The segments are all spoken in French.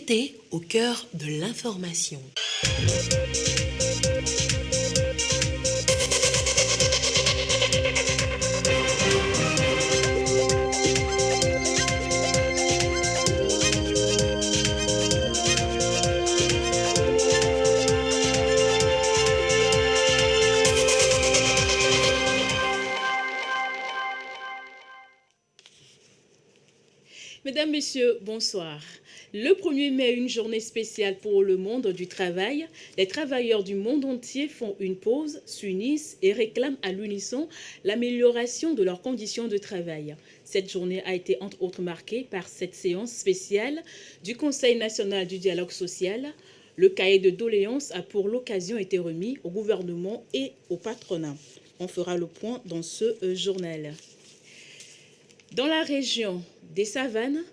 vérité au cœur de l'information. Mesdames, Messieurs, bonsoir. Le 1er mai, une journée spéciale pour le monde du travail. Les travailleurs du monde entier font une pause, s'unissent et réclament à l'unisson l'amélioration de leurs conditions de travail. Cette journée a été entre autres marquée par cette séance spéciale du Conseil national du dialogue social. Le cahier de doléances a pour l'occasion été remis au gouvernement et au patronat. On fera le point dans ce journal. Dans la région des Savanes,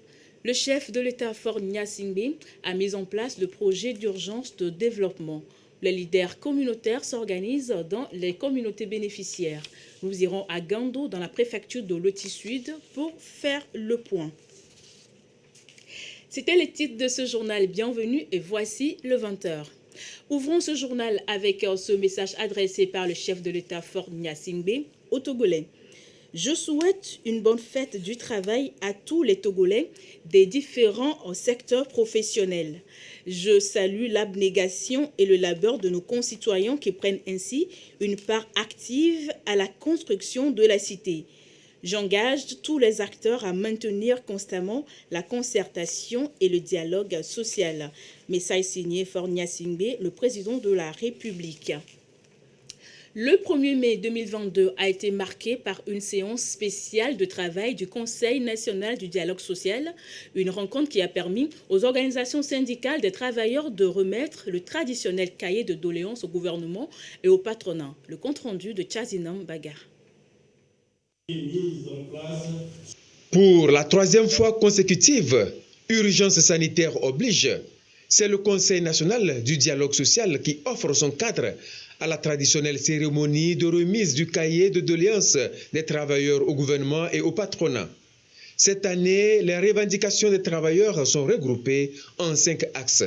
le chef de l'État Faure Gnassingbé a mis en place le projet d'urgence de développement. Les leaders communautaires s'organisent dans les communautés bénéficiaires. Nous irons à Gando, dans la préfecture de Loti Sud, pour faire le point. C'était les titres de ce journal. Bienvenue et voici le 20h. Ouvrons ce journal avec ce message adressé par le chef de l'État Faure Gnassingbé aux Togolais. Je souhaite une bonne fête du travail à tous les Togolais des différents secteurs professionnels. Je salue l'abnégation et le labeur de nos concitoyens qui prennent ainsi une part active à la construction de la cité. J'engage tous les acteurs à maintenir constamment la concertation et le dialogue social. Message signé Faure Gnassingbé, le président de la République. Le 1er mai 2022 a été marqué par une séance spéciale de travail du Conseil national du dialogue social, une rencontre qui a permis aux organisations syndicales des travailleurs de remettre le traditionnel cahier de doléances au gouvernement et au patronat. Le compte-rendu de Tchazinam Bagar. Pour la 3e fois consécutive, urgence sanitaire oblige, c'est le Conseil national du dialogue social qui offre son cadre à la traditionnelle cérémonie de remise du cahier de doléances des travailleurs au gouvernement et au patronat. Cette année, les revendications des travailleurs sont regroupées en 5 axes.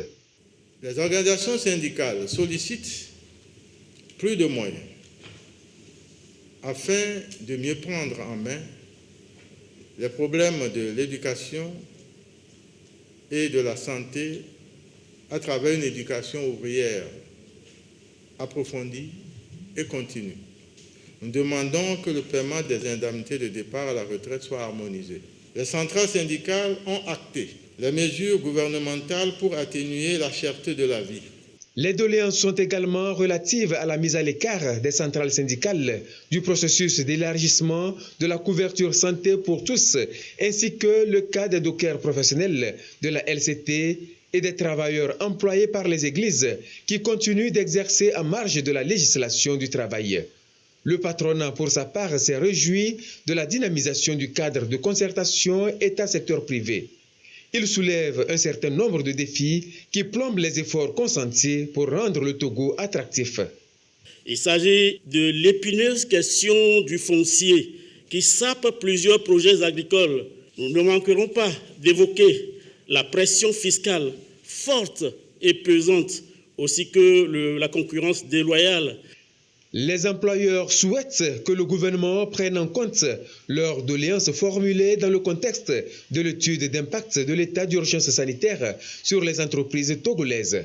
Les organisations syndicales sollicitent plus de moyens afin de mieux prendre en main les problèmes de l'éducation et de la santé à travers une éducation ouvrière approfondie et continue. Nous demandons que le paiement des indemnités de départ à la retraite soit harmonisé. Les centrales syndicales ont acté les mesures gouvernementales pour atténuer la cherté de la vie. Les doléances sont également relatives à la mise à l'écart des centrales syndicales du processus d'élargissement de la couverture santé pour tous, ainsi que le cas des dockers professionnels de la LCT et des travailleurs employés par les églises qui continuent d'exercer en marge de la législation du travail. Le patronat, pour sa part, s'est réjoui de la dynamisation du cadre de concertation État-secteur privé. Il soulève un certain nombre de défis qui plombent les efforts consentis pour rendre le Togo attractif. Il s'agit de l'épineuse question du foncier qui sape plusieurs projets agricoles. Nous ne manquerons pas d'évoquer la pression fiscale forte et pesante, ainsi que la concurrence déloyale. Les employeurs souhaitent que le gouvernement prenne en compte leurs doléances formulées dans le contexte de l'étude d'impact de l'état d'urgence sanitaire sur les entreprises togolaises.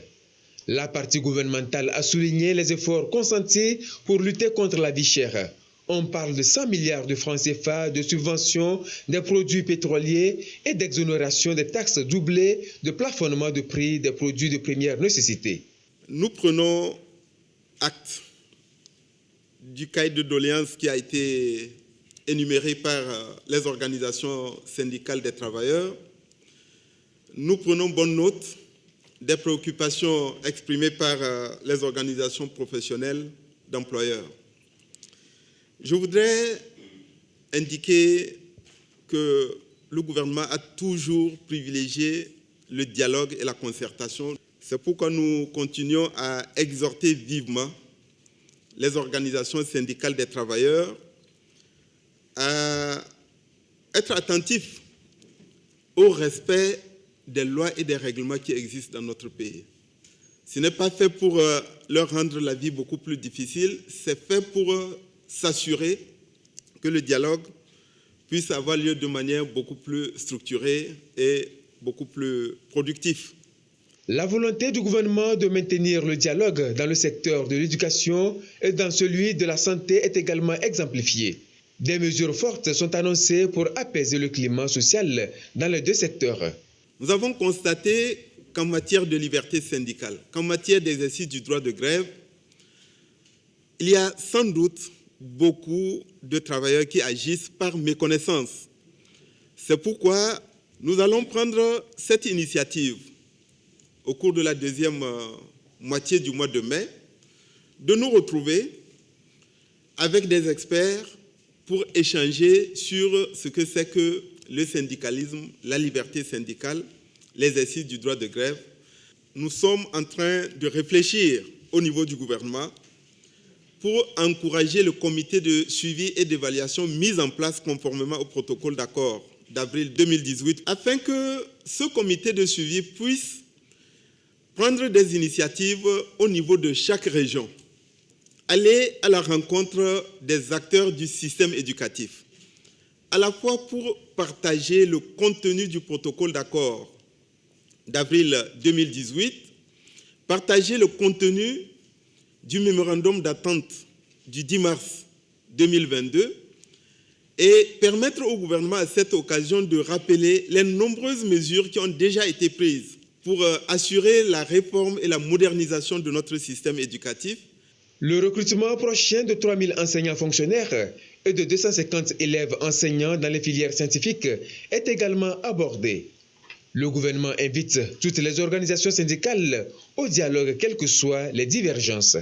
La partie gouvernementale a souligné les efforts consentis pour lutter contre la vie chère. On parle de 100 milliards de francs CFA de subventions des produits pétroliers et d'exonération des taxes doublées de plafonnement de prix des produits de première nécessité. Nous prenons acte du cahier de doléances qui a été énuméré par les organisations syndicales des travailleurs. Nous prenons bonne note des préoccupations exprimées par les organisations professionnelles d'employeurs. Je voudrais indiquer que le gouvernement a toujours privilégié le dialogue et la concertation. C'est pourquoi nous continuons à exhorter vivement les organisations syndicales des travailleurs à être attentifs au respect des lois et des règlements qui existent dans notre pays. Ce n'est pas fait pour leur rendre la vie beaucoup plus difficile, c'est fait pour s'assurer que le dialogue puisse avoir lieu de manière beaucoup plus structurée et beaucoup plus productive. La volonté du gouvernement de maintenir le dialogue dans le secteur de l'éducation et dans celui de la santé est également exemplifiée. Des mesures fortes sont annoncées pour apaiser le climat social dans les deux secteurs. Nous avons constaté qu'en matière de liberté syndicale, qu'en matière d'exercice du droit de grève, il y a sans doute beaucoup de travailleurs qui agissent par méconnaissance. C'est pourquoi nous allons prendre cette initiative au cours de la deuxième moitié du mois de mai, de nous retrouver avec des experts pour échanger sur ce que c'est que le syndicalisme, la liberté syndicale, l'exercice du droit de grève. Nous sommes en train de réfléchir au niveau du gouvernement pour encourager le comité de suivi et d'évaluation mis en place conformément au protocole d'accord d'avril 2018, afin que ce comité de suivi puisse prendre des initiatives au niveau de chaque région, aller à la rencontre des acteurs du système éducatif, à la fois pour partager le contenu du protocole d'accord d'avril 2018, partager le contenu du mémorandum d'attente du 10 mars 2022 et permettre au gouvernement à cette occasion de rappeler les nombreuses mesures qui ont déjà été prises pour assurer la réforme et la modernisation de notre système éducatif. Le recrutement prochain de 3000 enseignants fonctionnaires et de 250 élèves enseignants dans les filières scientifiques est également abordé. Le gouvernement invite toutes les organisations syndicales au dialogue, quelles que soient les divergences.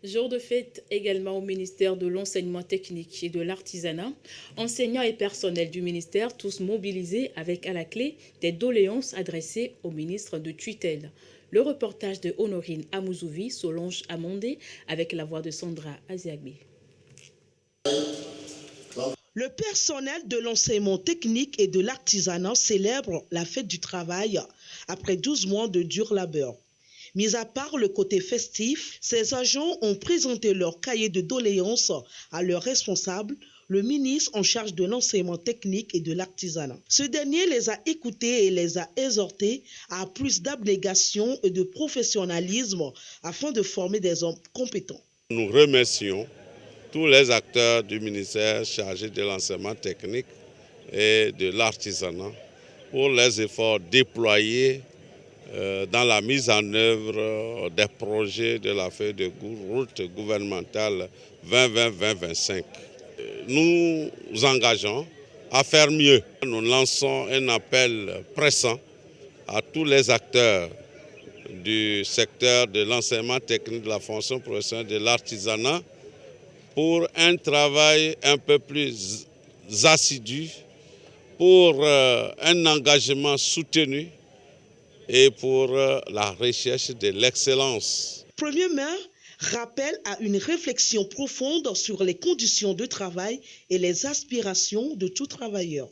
Jour de fête également au ministère de l'Enseignement technique et de l'Artisanat. Enseignants et personnels du ministère, tous mobilisés avec à la clé des doléances adressées au ministre de tutelle. Le reportage de Honorine Amouzouvi, Solange Amondé, avec la voix de Sandra Aziagbe. Le personnel de l'enseignement technique et de l'artisanat célèbre la fête du travail après 12 mois de dur labeur. Mis à part le côté festif, ces agents ont présenté leur cahier de doléances à leur responsable, le ministre en charge de l'enseignement technique et de l'artisanat. Ce dernier les a écoutés et les a exhortés à plus d'abnégation et de professionnalisme afin de former des hommes compétents. Nous remercions tous les acteurs du ministère chargés de l'enseignement technique et de l'artisanat pour les efforts déployés dans la mise en œuvre des projets de la feuille de route gouvernementale 2020-2025. Nous nous engageons à faire mieux. Nous lançons un appel pressant à tous les acteurs du secteur de l'enseignement technique, de la fonction professionnelle, de l'artisanat pour un travail un peu plus assidu, pour un engagement soutenu et pour la recherche de l'excellence. Premier maire rappelle à une réflexion profonde sur les conditions de travail et les aspirations de tout travailleur.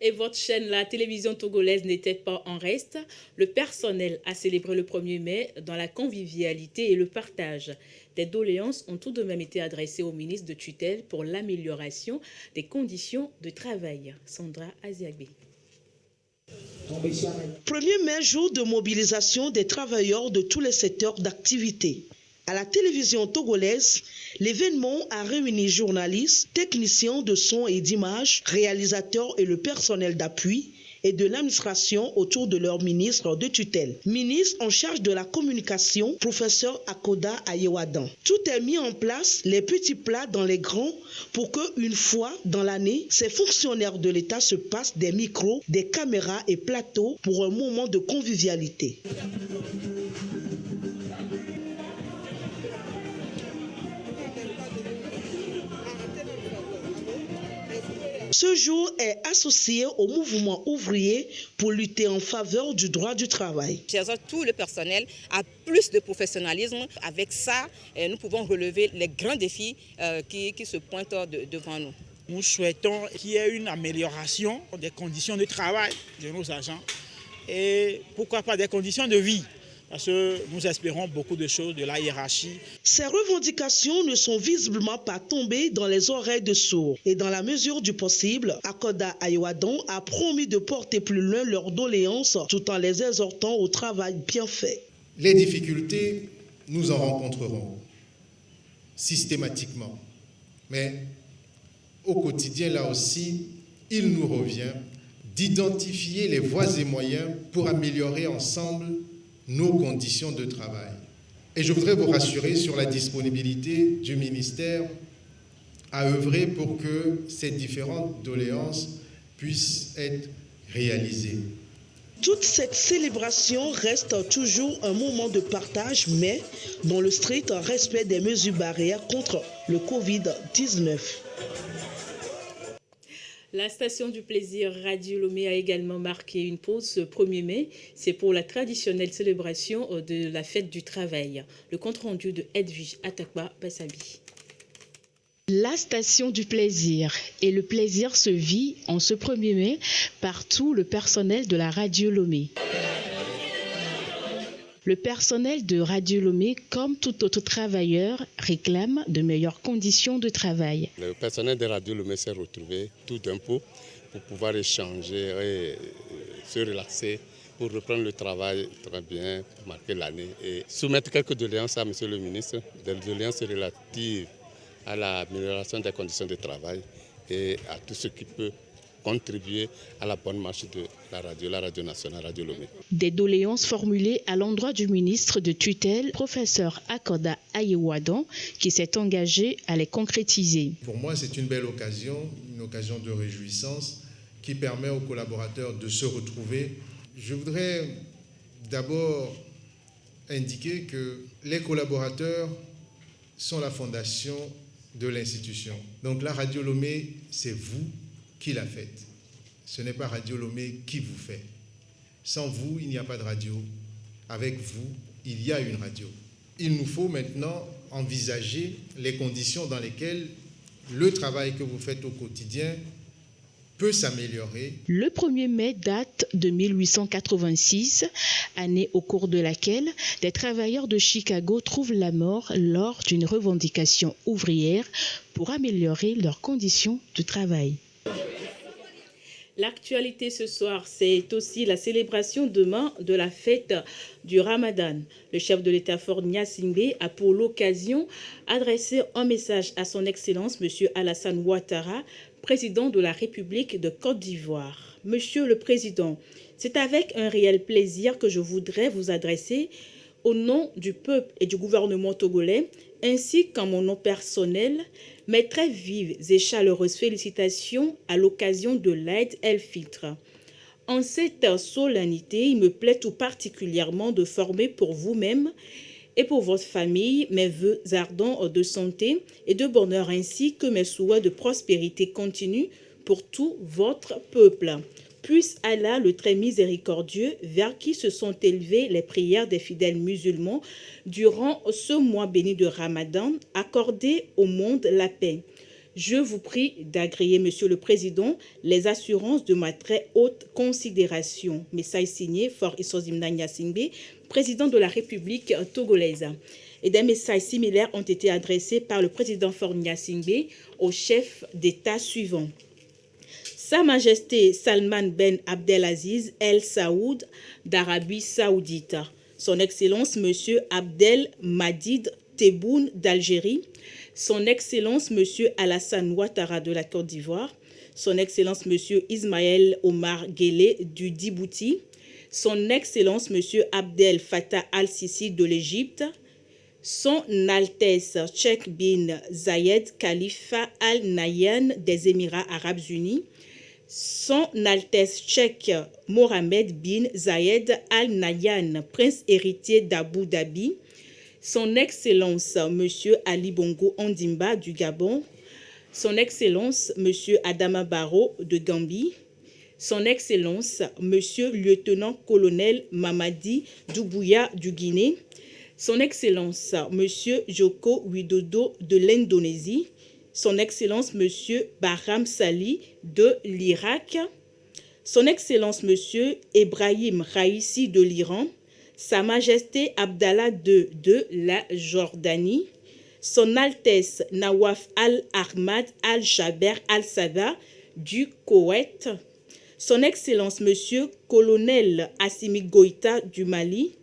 Et votre chaîne, la télévision togolaise, n'était pas en reste. Le personnel a célébré le 1er mai dans la convivialité et le partage. Des doléances ont tout de même été adressées au ministre de tutelle pour l'amélioration des conditions de travail. Sandra Aziagbe. 1er mai, jour de mobilisation des travailleurs de tous les secteurs d'activité. À la télévision togolaise, l'événement a réuni journalistes, techniciens de son et d'image, réalisateurs et le personnel d'appui et de l'administration autour de leur ministre de tutelle. Ministre en charge de la communication, professeur Akoda Ayewadan. Tout est mis en place, les petits plats dans les grands, pour qu'une fois dans l'année, ces fonctionnaires de l'État se passent des micros, des caméras et plateaux pour un moment de convivialité. Ce jour est associé au mouvement ouvrier pour lutter en faveur du droit du travail. J'exhorte tout le personnel à plus de professionnalisme. Avec ça, nous pouvons relever les grands défis qui se pointent devant nous. Nous souhaitons qu'il y ait une amélioration des conditions de travail de nos agents et pourquoi pas des conditions de vie. Parce que nous espérons beaucoup de choses de la hiérarchie. Ces revendications ne sont visiblement pas tombées dans les oreilles de sourds. Et dans la mesure du possible, Akoda Ayewadon a promis de porter plus loin leurs doléances tout en les exhortant au travail bien fait. Les difficultés, nous en rencontrerons systématiquement. Mais au quotidien, là aussi, il nous revient d'identifier les voies et moyens pour améliorer ensemble nos conditions de travail. Et je voudrais vous rassurer sur la disponibilité du ministère à œuvrer pour que ces différentes doléances puissent être réalisées. Toute cette célébration reste toujours un moment de partage, mais dans le strict respect des mesures barrières contre le Covid-19. La station du plaisir Radio Lomé a également marqué une pause ce 1er mai. C'est pour la traditionnelle célébration de la fête du travail. Le compte-rendu de Edwige Atakba-Bassabi. La station du plaisir. Et le plaisir se vit en ce 1er mai par tout le personnel de la Radio Lomé. Le personnel de Radio Lomé, comme tout autre travailleur, réclame de meilleures conditions de travail. Le personnel de Radio Lomé s'est retrouvé tout d'un coup pour pouvoir échanger et se relaxer, pour reprendre le travail très bien, pour marquer l'année et soumettre quelques doléances à M. le ministre, des doléances relatives à l'amélioration des conditions de travail et à tout ce qui peut contribuer à la bonne marche de la radio nationale, Radio Lomé. Des doléances formulées à l'endroit du ministre de tutelle, professeur Akoda Ayewadon, qui s'est engagé à les concrétiser. Pour moi, c'est une belle occasion, une occasion de réjouissance qui permet aux collaborateurs de se retrouver. Je voudrais d'abord indiquer que les collaborateurs sont la fondation de l'institution. Donc la Radio Lomé, c'est vous qui la faites. Ce n'est pas Radio Lomé qui vous fait. Sans vous, il n'y a pas de radio. Avec vous, il y a une radio. Il nous faut maintenant envisager les conditions dans lesquelles le travail que vous faites au quotidien peut s'améliorer. Le 1er mai date de 1886, année au cours de laquelle des travailleurs de Chicago trouvent la mort lors d'une revendication ouvrière pour améliorer leurs conditions de travail. L'actualité ce soir, c'est aussi la célébration demain de la fête du Ramadan. Le chef de l'État Faure Gnassingbé a pour l'occasion adressé un message à son Excellence, M. Alassane Ouattara, président de la République de Côte d'Ivoire. Monsieur le Président, c'est avec un réel plaisir que je voudrais vous adresser au nom du peuple et du gouvernement togolais, ainsi qu'en mon nom personnel, mes très vives et chaleureuses félicitations à l'occasion de l'Aïd el-Fitr. En cette solennité, il me plaît tout particulièrement de former pour vous-même et pour votre famille mes vœux ardents de santé et de bonheur ainsi que mes souhaits de prospérité continue pour tout votre peuple. Puisse Allah, le très miséricordieux, vers qui se sont élevées les prières des fidèles musulmans durant ce mois béni de Ramadan, accorder au monde la paix. Je vous prie d'agréer, Monsieur le Président, les assurances de ma très haute considération. Message signé Faure Isozimna Gnassingbé, président de la République togolaise. Et des messages similaires ont été adressés par le président Faure Gnassingbé au chef d'État suivant. Sa Majesté Salman Ben Abdelaziz El Saoud d'Arabie Saoudite, Son Excellence Monsieur Abdel Madid Tebboune d'Algérie, Son Excellence Monsieur Alassane Ouattara de la Côte d'Ivoire, Son Excellence Monsieur Ismaël Omar Guelleh du Djibouti, Son Excellence Monsieur Abdel Fattah Al-Sisi de l'Égypte, Son Altesse Cheikh bin Zayed Khalifa Al Nahyan des Émirats Arabes Unis, Son Altesse Cheikh Mohammed bin Zayed Al Nahyan, prince héritier d'Abu Dhabi, Son Excellence Monsieur Ali Bongo Ondimba du Gabon, Son Excellence Monsieur Adama Barrow de Gambie, Son Excellence Monsieur Lieutenant-colonel Mamadi Doumbouya du Guinée, Son Excellence Monsieur Joko Widodo de l'Indonésie, Son Excellence Monsieur Bahram Sali de l'Irak, Son Excellence Monsieur Ebrahim Raisi de l'Iran, Sa Majesté Abdallah II de la Jordanie, Son Altesse Nawaf Al-Ahmad Al-Jaber Al-Sada du Koweït, Son Excellence Monsieur Colonel Assimi Goïta du Mali,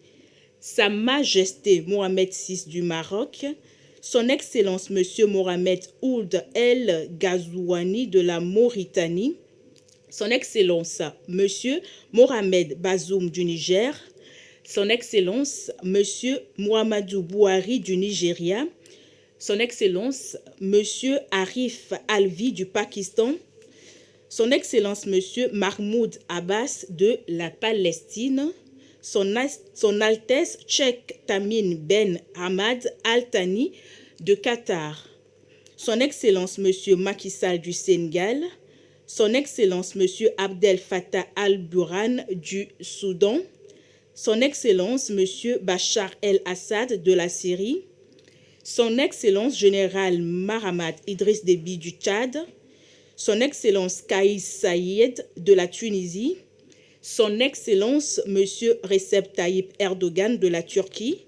Sa Majesté Mohamed VI du Maroc, Son Excellence Monsieur Mohamed Ould El Ghazouani de la Mauritanie, Son Excellence Monsieur Mohamed Bazoum du Niger, Son Excellence Monsieur Muhammadu Buhari du Nigeria, Son Excellence Monsieur Arif Alvi du Pakistan, Son Excellence Monsieur Mahmoud Abbas de la Palestine, Son Altesse Cheikh Tamim Ben Hamad Al Thani de Qatar, Son Excellence Monsieur Macky Sall du Sénégal, Son Excellence Monsieur Abdel Fattah Al-Burhan du Soudan, Son Excellence Monsieur Bachar el-Assad de la Syrie, Son Excellence Général Mahamat Idriss Déby du Tchad, Son Excellence Kais Saïed de la Tunisie, Son Excellence Monsieur Recep Tayyip Erdogan de la Turquie,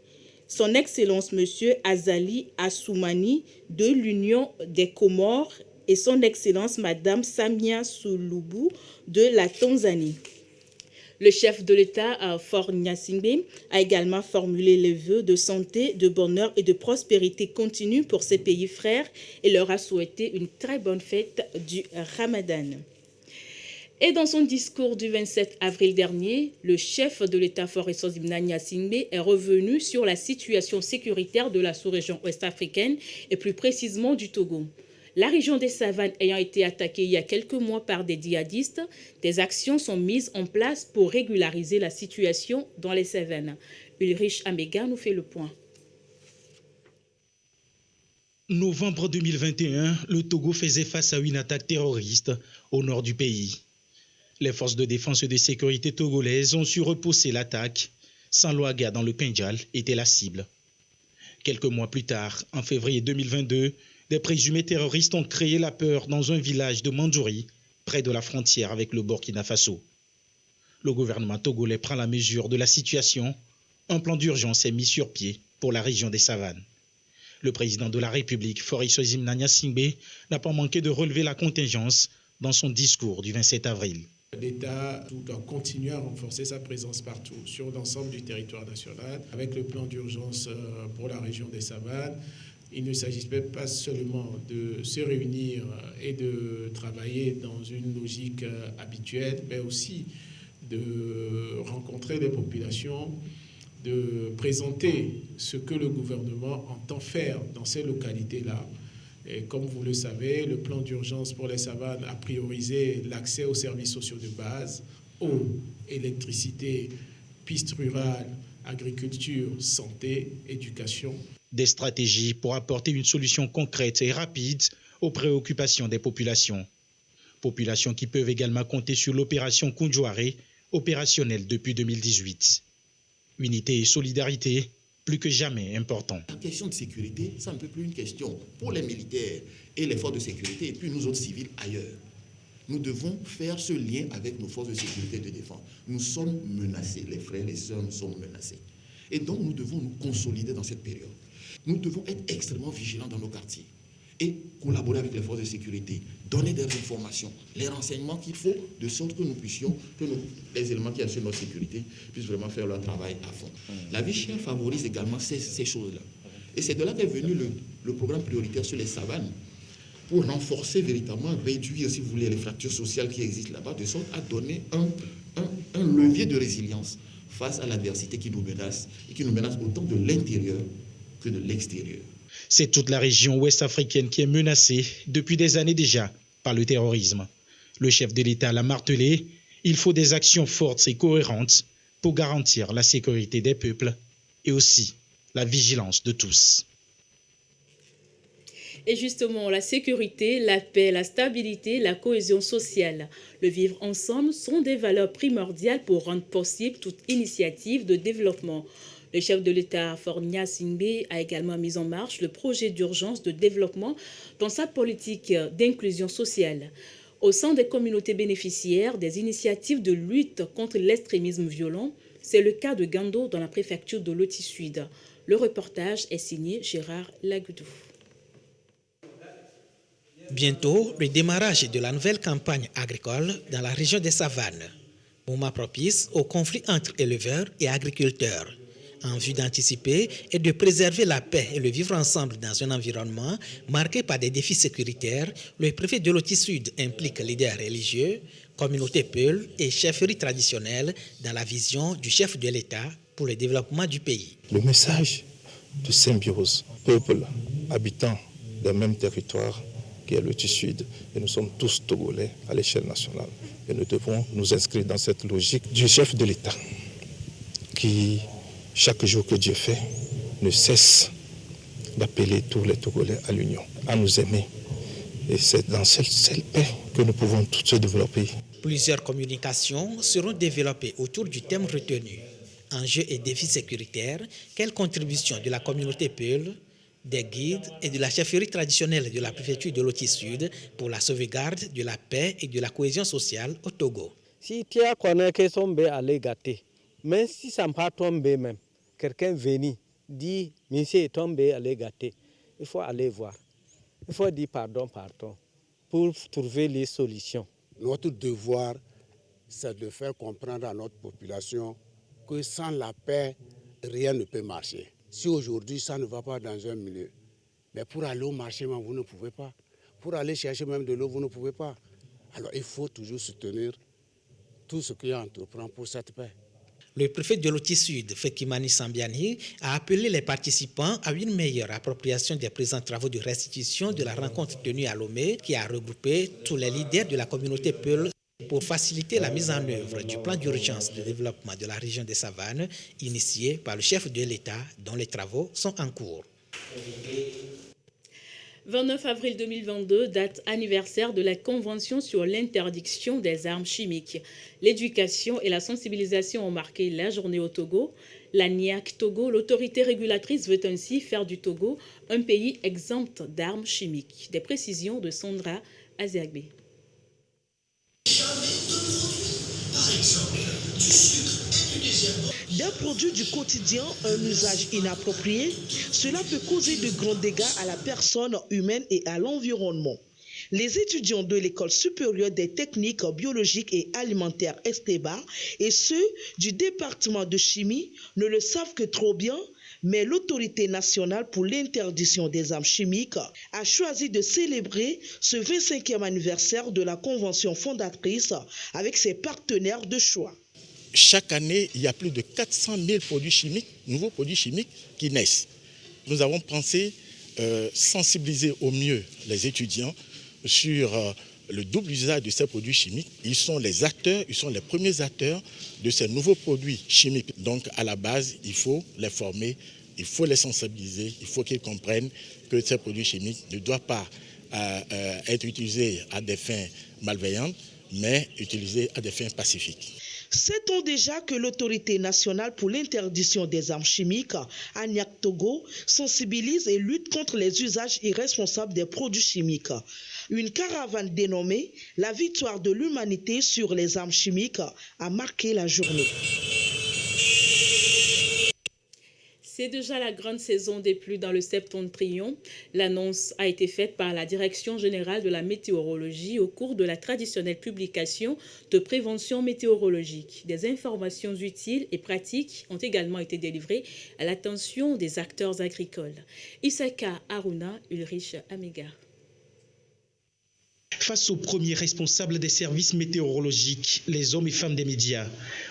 Son Excellence Monsieur Azali Assoumani de l'Union des Comores et Son Excellence Madame Samia Sulubu de la Tanzanie. Le chef de l'État, Faure Gnassingbé, a également formulé les vœux de santé, de bonheur et de prospérité continue pour ses pays frères et leur a souhaité une très bonne fête du Ramadan. Et dans son discours du 27 avril dernier, le chef de l'État Faure Eswazimna Gnassingbé est revenu sur la situation sécuritaire de la sous-région ouest-africaine et plus précisément du Togo. La région des savanes ayant été attaquée il y a quelques mois par des djihadistes, des actions sont mises en place pour régulariser la situation dans les savanes. Ulrich Amega nous fait le point. Novembre 2021, le Togo faisait face à une attaque terroriste au nord du pays. Les forces de défense et de sécurité togolaises ont su repousser l'attaque. Saint-Loaga dans le Pendjal était la cible. Quelques mois plus tard, en février 2022, des présumés terroristes ont créé la peur dans un village de Mandjouri, près de la frontière avec le Burkina Faso. Le gouvernement togolais prend la mesure de la situation. Un plan d'urgence est mis sur pied pour la région des savanes. Le président de la République, Faure Eswazimna Gnassingbé, n'a pas manqué de relever la contingence dans son discours du 27 avril. L'État doit continuer à renforcer sa présence partout, sur l'ensemble du territoire national, avec le plan d'urgence pour la région des savanes. Il ne s'agit pas seulement de se réunir et de travailler dans une logique habituelle, mais aussi de rencontrer les populations, de présenter ce que le gouvernement entend faire dans ces localités-là. Et comme vous le savez, le plan d'urgence pour les savanes a priorisé l'accès aux services sociaux de base, eau, électricité, pistes rurales, agriculture, santé, éducation. Des stratégies pour apporter une solution concrète et rapide aux préoccupations des populations. Populations qui peuvent également compter sur l'opération Kundjouaré, opérationnelle depuis 2018. Unité et solidarité, plus que jamais important. La question de sécurité, ça ne peut plus une question pour les militaires et les forces de sécurité et puis nous autres civils ailleurs. Nous devons faire ce lien avec nos forces de sécurité et de défense. Nous sommes menacés, les frères et les sœurs, nous sommes menacés. Et donc nous devons nous consolider dans cette période. Nous devons être extrêmement vigilants dans nos quartiers et collaborer avec les forces de sécurité, donner des informations, les renseignements qu'il faut, de sorte que nous puissions, les éléments qui assurent notre sécurité puissent vraiment faire leur travail à fond. La vie chère favorise également ces choses-là. Et c'est de là qu'est venu le programme prioritaire sur les savanes, pour renforcer véritablement, réduire, si vous voulez, les fractures sociales qui existent là-bas, de sorte à donner un levier de résilience face à l'adversité qui nous menace, et qui nous menace autant de l'intérieur que de l'extérieur. C'est toute la région ouest-africaine qui est menacée depuis des années déjà par le terrorisme. Le chef de l'État l'a martelé, il faut des actions fortes et cohérentes pour garantir la sécurité des peuples et aussi la vigilance de tous. Et justement, la sécurité, la paix, la stabilité, la cohésion sociale, le vivre ensemble sont des valeurs primordiales pour rendre possible toute initiative de développement. Le chef de l'État, Faure Gnassingbé, a également mis en marche le projet d'urgence de développement dans sa politique d'inclusion sociale. Au sein des communautés bénéficiaires des initiatives de lutte contre l'extrémisme violent, c'est le cas de Gando dans la préfecture de Loti Sud. Le reportage est signé Gérard Lagoudou. Bientôt, le démarrage de la nouvelle campagne agricole dans la région des Savanes. Moment propice au conflit entre éleveurs et agriculteurs. En vue d'anticiper et de préserver la paix et le vivre ensemble dans un environnement marqué par des défis sécuritaires, le préfet de Loti Sud implique leaders religieux, communautés Peul et chefferies traditionnelles dans la vision du chef de l'État pour le développement du pays. Le message de symbiose, peuple, habitants d'un même territoire qui est le Loti Sud, et nous sommes tous Togolais à l'échelle nationale. Et nous devons nous inscrire dans cette logique du chef de l'État qui, chaque jour que Dieu fait, ne cesse d'appeler tous les Togolais à l'union, à nous aimer. Et c'est dans cette paix que nous pouvons tous se développer. Plusieurs communications seront développées autour du thème retenu. Enjeux et défis sécuritaires, quelle contribution de la communauté Peul, des guides et de la chefferie traditionnelle de la préfecture de Loti Sud pour la sauvegarde de la paix et de la cohésion sociale au Togo. Si tu as connu que son bé allait gâter, même si ça n'a pas tombé même, quelqu'un venu dit, monsieur est tombé, allez gâter, il faut aller voir. Il faut dire pardon pour trouver les solutions. Notre devoir, c'est de faire comprendre à notre population que sans la paix, rien ne peut marcher. Si aujourd'hui ça ne va pas dans un milieu, mais pour aller au marché, vous ne pouvez pas. Pour aller chercher même de l'eau, vous ne pouvez pas. Alors il faut toujours soutenir tout ce qui entreprend pour cette paix. Le préfet de Loti Sud, Fekimani Sambiani, a appelé les participants à une meilleure appropriation des présents travaux de restitution de la rencontre tenue à Lomé, qui a regroupé tous les leaders de la communauté Peul pour faciliter la mise en œuvre du plan d'urgence de développement de la région des Savanes, initié par le chef de l'État, dont les travaux sont en cours. 29 avril 2022, date anniversaire de la Convention sur l'interdiction des armes chimiques. L'éducation et la sensibilisation ont marqué la journée au Togo. La NIAC Togo, l'autorité régulatrice, veut ainsi faire du Togo un pays exempt d'armes chimiques. Des précisions de Sandra Aziagbe. D'un produit du quotidien, un usage inapproprié, cela peut causer de grands dégâts à la personne humaine et à l'environnement. Les étudiants de l'École supérieure des techniques biologiques et alimentaires Esteba et ceux du département de chimie ne le savent que trop bien, mais l'autorité nationale pour l'interdiction des armes chimiques a choisi de célébrer ce 25e anniversaire de la convention fondatrice avec ses partenaires de choix. Chaque année, il y a plus de 400 000 produits chimiques, nouveaux produits chimiques qui naissent. Nous avons pensé sensibiliser au mieux les étudiants sur le double usage de ces produits chimiques. Ils sont les acteurs, ils sont les premiers acteurs de ces nouveaux produits chimiques. Donc à la base, il faut les former, il faut les sensibiliser, il faut qu'ils comprennent que ces produits chimiques ne doivent pas être utilisés à des fins malveillantes, mais utilisés à des fins pacifiques. Sait-on déjà que l'autorité nationale pour l'interdiction des armes chimiques, ANIAC Togo, sensibilise et lutte contre les usages irresponsables des produits chimiques? Une caravane dénommée « La victoire de l'humanité sur les armes chimiques » a marqué la journée. C'est déjà la grande saison des pluies dans le septentrion. L'annonce a été faite par la Direction générale de la météorologie au cours de la traditionnelle publication de prévention météorologique. Des informations utiles et pratiques ont également été délivrées à l'attention des acteurs agricoles. Isaka Aruna, Ulrich Amiga. Face aux premiers responsables des services météorologiques, les hommes et femmes des médias,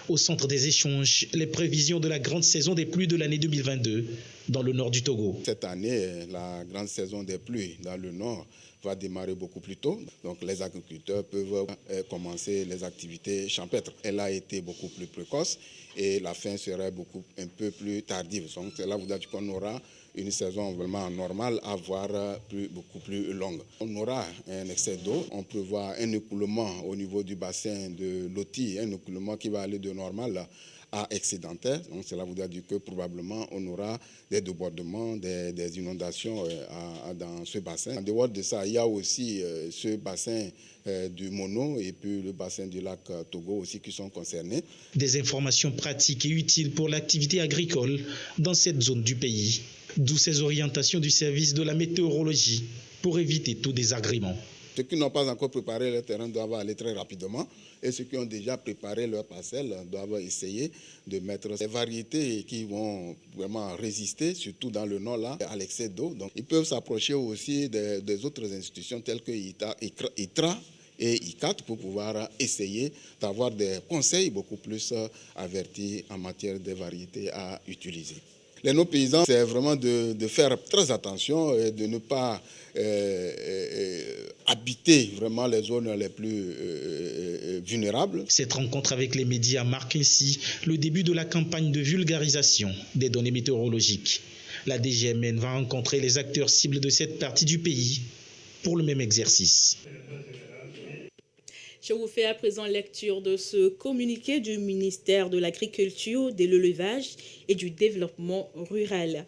au centre des échanges, les prévisions de la grande saison des pluies de l'année 2022 dans le nord du Togo. Cette année, la grande saison des pluies dans le nord va démarrer beaucoup plus tôt. Donc les agriculteurs peuvent commencer les activités champêtres. Elle a été beaucoup plus précoce et la fin serait un peu plus tardive. Donc là, vous dites qu'on aura une saison vraiment normale, à voire beaucoup plus longue. On aura un excès d'eau, on prévoit un écoulement au niveau du bassin de Loti, un écoulement qui va aller de normal à excédentaire. Donc cela voudra dire que probablement on aura des débordements, des inondations dans ce bassin. En dehors de ça, il y a aussi ce bassin du Mono et puis le bassin du lac Togo aussi qui sont concernés. Des informations pratiques et utiles pour l'activité agricole dans cette zone du pays. D'où ces orientations du service de la météorologie pour éviter tout désagrément. Ceux qui n'ont pas encore préparé leur terrain doivent aller très rapidement et ceux qui ont déjà préparé leur parcelle doivent essayer de mettre des variétés qui vont vraiment résister, surtout dans le nord là, à l'excès d'eau. Donc ils peuvent s'approcher aussi des autres institutions telles que ITRA et ICAT pour pouvoir essayer d'avoir des conseils beaucoup plus avertis en matière de variétés à utiliser. Les non-paysans, c'est vraiment de faire très attention et de ne pas habiter vraiment les zones les plus vulnérables. Cette rencontre avec les médias marque ainsi le début de la campagne de vulgarisation des données météorologiques. La DGMN va rencontrer les acteurs cibles de cette partie du pays pour le même exercice. Je vous fais à présent lecture de ce communiqué du ministère de l'Agriculture, de l'Élevage et du Développement rural.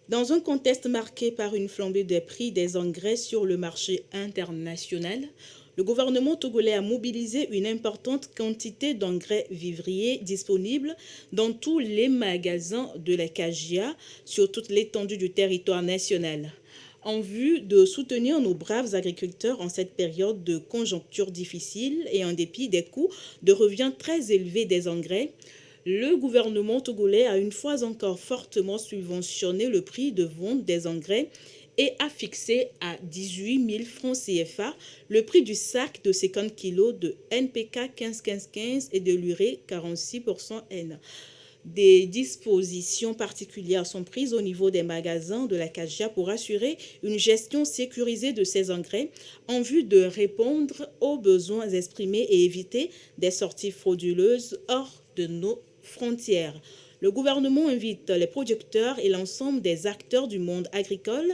Dans un contexte marqué par une flambée des prix des engrais sur le marché international, le gouvernement togolais a mobilisé une importante quantité d'engrais vivriers disponibles dans tous les magasins de la CAGIA sur toute l'étendue du territoire national. En vue de soutenir nos braves agriculteurs en cette période de conjoncture difficile et en dépit des coûts de revient très élevés des engrais, le gouvernement togolais a une fois encore fortement subventionné le prix de vente des engrais et a fixé à 18 000 francs CFA le prix du sac de 50 kg de NPK 15-15-15 et de l'urée 46% N. Des dispositions particulières sont prises au niveau des magasins de la CAGIA pour assurer une gestion sécurisée de ces engrais en vue de répondre aux besoins exprimés et éviter des sorties frauduleuses hors de nos frontières. Le gouvernement invite les producteurs et l'ensemble des acteurs du monde agricole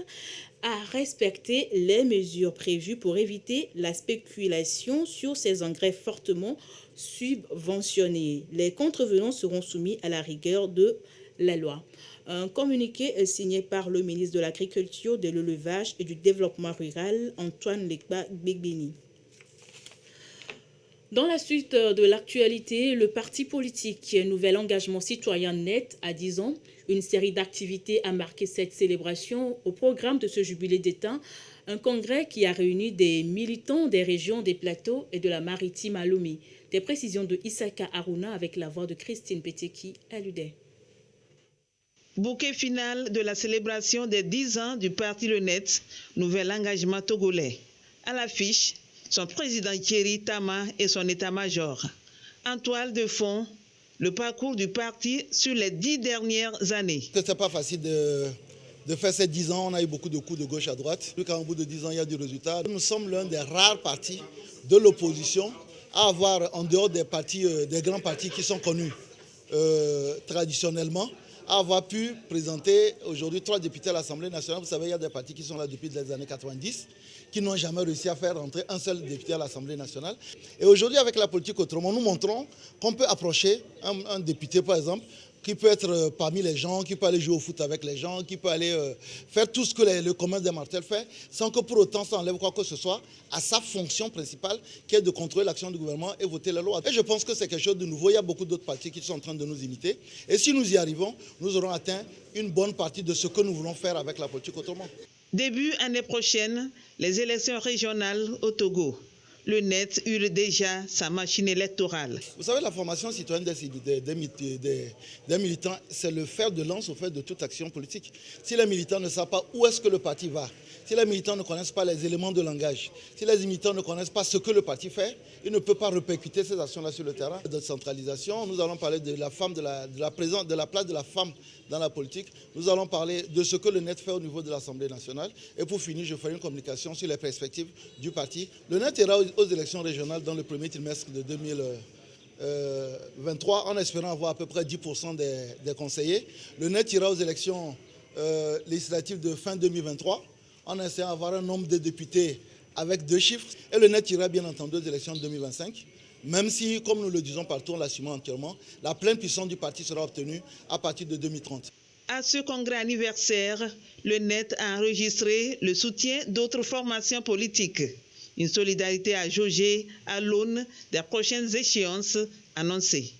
à respecter les mesures prévues pour éviter la spéculation sur ces engrais fortement subventionnés. Les contrevenants seront soumis à la rigueur de la loi. Un communiqué signé par le ministre de l'Agriculture, de l'Élevage et du Développement rural, Antoine Lekba Begbeni. Dans la suite de l'actualité, le parti politique Nouvel Engagement Citoyen Net à 10 ans, une série d'activités a marqué cette célébration au programme de ce jubilé d'État, un congrès qui a réuni des militants des régions des plateaux et de la maritime à Lomé. Des précisions de Isaka Aruna avec la voix de Christine Peteki à Ludé. Bouquet final de la célébration des 10 ans du parti Le Net, Nouvel Engagement Togolais. À l'affiche, son président Thierry Tama et son état-major. En toile de fond, le parcours du parti sur les 10 dernières années. Ce n'est pas facile de faire ces 10 ans. On a eu beaucoup de coups de gauche à droite. Quand au bout de 10 ans, il y a du résultat. Nous sommes l'un des rares partis de l'opposition à avoir, en dehors des partis, des grands partis qui sont connus traditionnellement, à avoir pu présenter aujourd'hui 3 députés à l'Assemblée nationale. Vous savez, il y a des partis qui sont là depuis les années 90, qui n'ont jamais réussi à faire rentrer un seul député à l'Assemblée nationale. Et aujourd'hui, avec la politique autrement, nous montrons qu'on peut approcher un député, par exemple, qui peut être parmi les gens, qui peut aller jouer au foot avec les gens, qui peut aller faire tout ce que le commun des mortels fait, sans que pour autant ça enlève quoi que ce soit à sa fonction principale, qui est de contrôler l'action du gouvernement et voter les lois. Et je pense que c'est quelque chose de nouveau. Il y a beaucoup d'autres partis qui sont en train de nous imiter. Et si nous y arrivons, nous aurons atteint une bonne partie de ce que nous voulons faire avec la politique autrement. Début année prochaine, les élections régionales au Togo. le net eut déjà sa machine électorale. Vous savez, la formation citoyenne des militants, c'est le fer de lance au fait de toute action politique. Si les militants ne savent pas où est-ce que le parti va, si les militants ne connaissent pas les éléments de langage, si les militants ne connaissent pas ce que le parti fait, ils ne peuvent pas répercuter ces actions-là sur le terrain. De centralisation, nous allons parler de la femme, de la place de la femme dans la politique. Nous allons parler de ce que le net fait au niveau de l'Assemblée nationale. Et pour finir, je ferai une communication sur les perspectives du parti. Le net ira aux élections régionales dans le premier trimestre de 2023, en espérant avoir à peu près 10% des conseillers. Le net ira aux élections législatives de fin 2023, en essayant d'avoir un nombre de députés avec 2 chiffres. Et le net ira bien entendu aux élections de 2025. Même si, comme nous le disons partout, on l'assume entièrement, la pleine puissance du parti sera obtenue à partir de 2030. À ce congrès anniversaire, le net a enregistré le soutien d'autres formations politiques. Une solidarité à jauger à l'aune des prochaines échéances annoncées.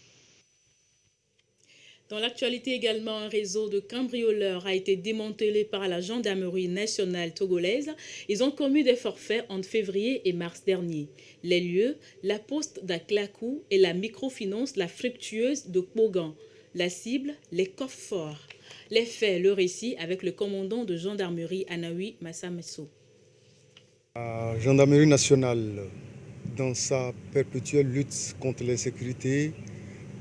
Dans l'actualité également, un réseau de cambrioleurs a été démantelé par la gendarmerie nationale togolaise. Ils ont commis des forfaits entre février et mars dernier. Les lieux, la poste d'Aklakou et la microfinance La Fructueuse de Pogan. La cible, les coffres forts. Les faits, le récit avec le commandant de gendarmerie Anawi Massamesso. La gendarmerie nationale, dans sa perpétuelle lutte contre l'insécurité,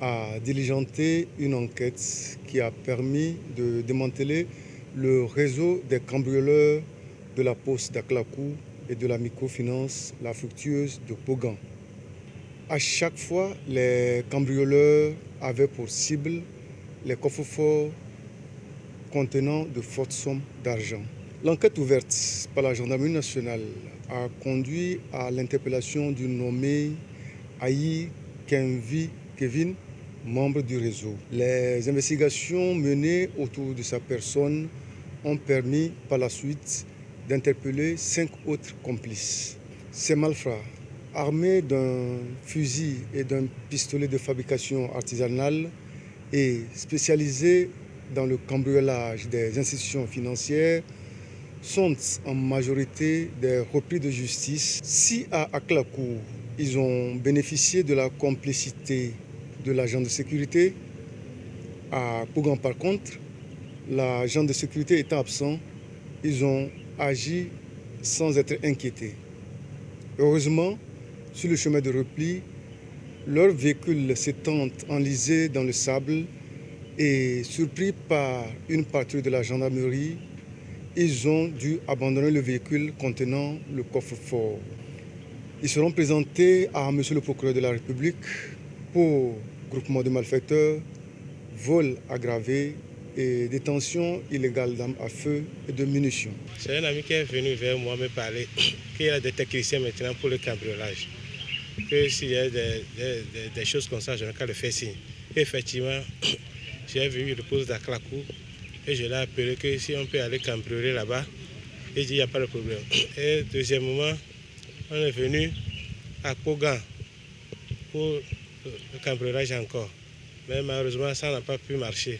a diligenté une enquête qui a permis de démanteler le réseau des cambrioleurs de la poste d'Aklakou et de la microfinance La Fructueuse de Pogan. À chaque fois, les cambrioleurs avaient pour cible les coffres-forts contenant de fortes sommes d'argent. L'enquête ouverte par la gendarmerie nationale a conduit à l'interpellation du nommé Ayi Kenvi Kevin, membre du réseau. Les investigations menées autour de sa personne ont permis par la suite d'interpeller 5 autres complices. Ces malfrats, armés d'un fusil et d'un pistolet de fabrication artisanale et spécialisés dans le cambriolage des institutions financières, sont en majorité des repris de justice. Si à Aklakou, ils ont bénéficié de la complicité de l'agent de sécurité, à Pogan par contre, l'agent de sécurité étant absent, ils ont agi sans être inquiétés. Heureusement, sur le chemin de repli, leur véhicule s'étant enlisé dans le sable et surpris par une patrouille de la gendarmerie, ils ont dû abandonner le véhicule contenant le coffre-fort. Ils seront présentés à M. le procureur de la République pour groupement de malfaiteurs, vol aggravé et détention illégale d'armes à feu et de munitions. C'est un ami qui est venu vers moi me parler qu'il y a des techniciens maintenant pour le cambriolage. Que s'il y a des choses comme ça, je n'ai qu'à le faire signe. Et effectivement, j'ai vu le poste d'Aklakou et je l'ai appelé que si on peut aller cambrioler là-bas, il dit il n'y a pas de problème. Et deuxièmement, on est venu à Pogan pour le cambriolage encore. Mais malheureusement, ça n'a pas pu marcher.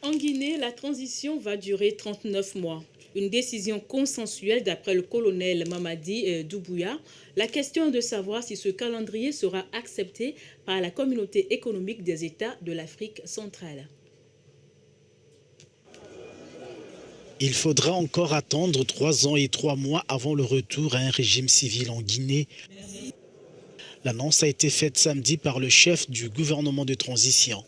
En Guinée, la transition va durer 39 mois. Une décision consensuelle d'après le colonel Mamadi Doumbouya. La question est de savoir si ce calendrier sera accepté par la communauté économique des États de l'Afrique centrale. Il faudra encore attendre 3 ans et 3 mois avant le retour à un régime civil en Guinée. L'annonce a été faite samedi par le chef du gouvernement de transition.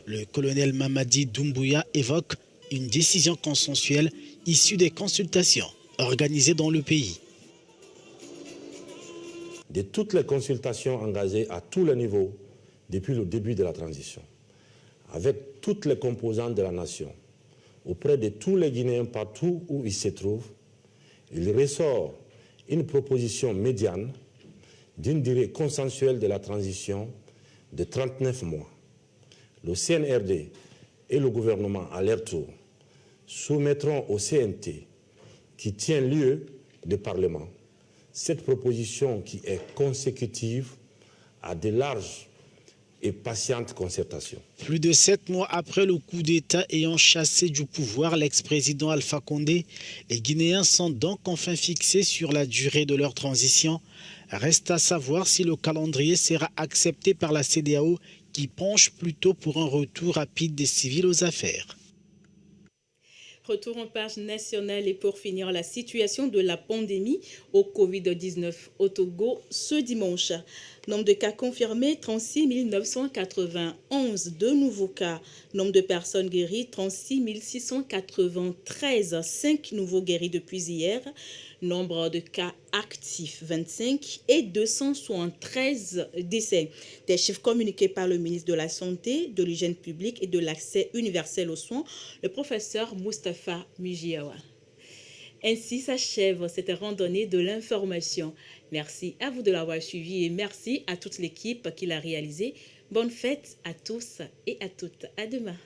Le colonel Mamadi Doumbouya évoque une décision consensuelle issue des consultations organisées dans le pays. De toutes les consultations engagées à tous les niveaux depuis le début de la transition, avec toutes les composantes de la nation, auprès de tous les Guinéens partout où ils se trouvent, il ressort une proposition médiane d'une durée consensuelle de la transition de 39 mois. Le CNRD et le gouvernement à leur tour soumettront au CNT, qui tient lieu de Parlement, cette proposition qui est consécutive à de larges et patiente concertation. Plus de 7 mois après le coup d'État ayant chassé du pouvoir l'ex-président Alpha Condé, les Guinéens sont donc enfin fixés sur la durée de leur transition. Reste à savoir si le calendrier sera accepté par la CEDEAO qui penche plutôt pour un retour rapide des civils aux affaires. Retour en page nationale et pour finir, la situation de la pandémie au Covid-19 au Togo ce dimanche. Nombre de cas confirmés, 36 991. De nouveaux cas. Nombre de personnes guéries, 36 693. 5 nouveaux guéris depuis hier. Nombre de cas actifs, 25 et 273 décès. Des chiffres communiqués par le ministre de la Santé, de l'Hygiène publique et de l'accès universel aux soins, le professeur Moustapha Mujiawa. Ainsi s'achève cette randonnée de l'information. Merci à vous de l'avoir suivi et merci à toute l'équipe qui l'a réalisé. Bonne fête à tous et à toutes. À demain.